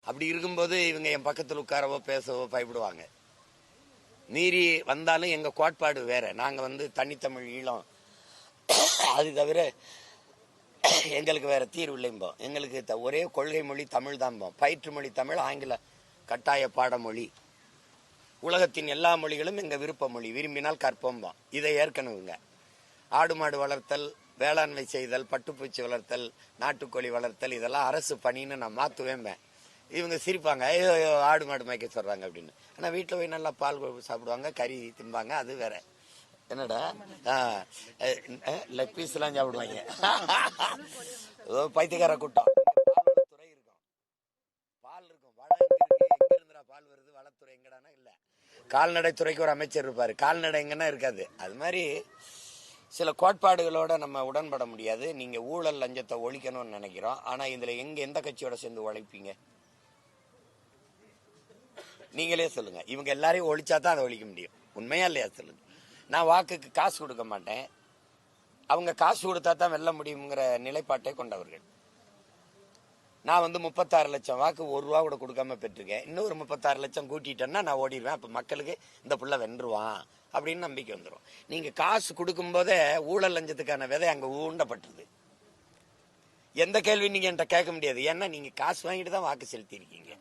அப்படி இருக்கும்போது இவங்க என் பக்கத்தில் உட்காரவோ பேசவோ பயப்படுவாங்க. மீறி வந்தாலும் எங்க கோட்பாடு வேற. நாங்க தனித்தமிழ் ஈழம், அது தவிர எங்களுக்கு வேற தீர்வு இல்லைம்போம். எங்களுக்கு ஒரே கொள்கை மொழி தமிழ் தான்போம். பயிற்று மொழி தமிழ், ஆங்கில கட்டாய பாடமொழி. உலகத்தின் எல்லா மொழிகளும் எங்க விருப்ப மொழி, விரும்பினால் கற்போம்போம். இதை ஏற்கனவுங்க. ஆடு மாடு வளர்த்தல், வேளாண்மை செய்தல், பட்டுப்பூச்சி வளர்த்தல், நாட்டுக்கோழி வளர்த்தல், இதெல்லாம் அரசு பணின்னு நான் மாத்துவேன். இவங்க சிரிப்பாங்க, ஐயோ ஆடு மாடு மேய்க்க சொல்றாங்க அப்படின்னு. ஆனா வீட்டில் போய் நல்லா பால் சாப்பிடுவாங்க, கறி திம்பாங்க, அது வேற. என்னடா லெக் பீஸ் எல்லாம் சாப்பிடுவாங்க. பைத்தியக்கார கூட்டம். துறை இருக்கும், பால் இருக்கும், வளம் எங்க இருந்துடா பால் வருது, வளத்துறை எங்கடானா இல்ல. கால்நடைத்துறைக்கு ஒரு அமைச்சர் இருப்பாரு, கால்நடை எங்கன்னா இருக்காது. அது மாதிரி சில கோட்பாடுகளோட நம்ம உடன்பட முடியாது. நீங்க ஊழல் லஞ்சத்தை ஒழிக்கணும்னு நினைக்கிறோம். ஆனா இதுல எந்த கட்சியோட சேர்ந்து உழைப்பீங்க? நீங்களே சொல்லுங்க. இவங்க எல்லாரையும் ஒழிச்சா தான் அதை ஒழிக்க முடியும். உண்மையா இல்லையா சொல்லுங்க. நான் வாக்குக்கு காசு கொடுக்க மாட்டேன், அவங்க காசு கொடுத்தா தான் வெல்ல முடியுங்கிற நிலைப்பாட்டை கொண்டவர்கள். நான் 36 லட்சம் வாக்கு 1 ரூபா கூட கொடுக்காம பெற்றிருக்கேன். இன்னொரு 36 லட்சம் கூட்டிட்டேன்னா நான் ஓடிடுவேன். அப்ப மக்களுக்கு இந்த புள்ள வென்றுவான் அப்படின்னு நம்பிக்கை வந்துடும். நீங்க காசு கொடுக்கும் போதே ஊழல் லஞ்சத்துக்கான விதை அங்க ஊண்டப்பட்டது. எந்த கேள்வி நீங்க என்கிட்ட கேட்க முடியாது. ஏன்னா நீங்க காசு வாங்கிட்டு தான் வாக்கு செலுத்தி இருக்கீங்க.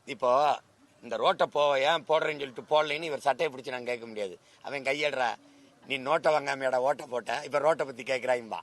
இப்போ இந்த ரோட்டை ஏன் போடுறேன்னு சொல்லிட்டு போடலன்னு இவர் சட்டையை பிடிச்சி நான் கேட்க முடியாது. அவன் கையடுறா, நீ நோட்டை வாங்காமையாடா ஓட்டை போட்ட, இப்ப ரோட்டை பத்தி கேட்கிறாயும்பா.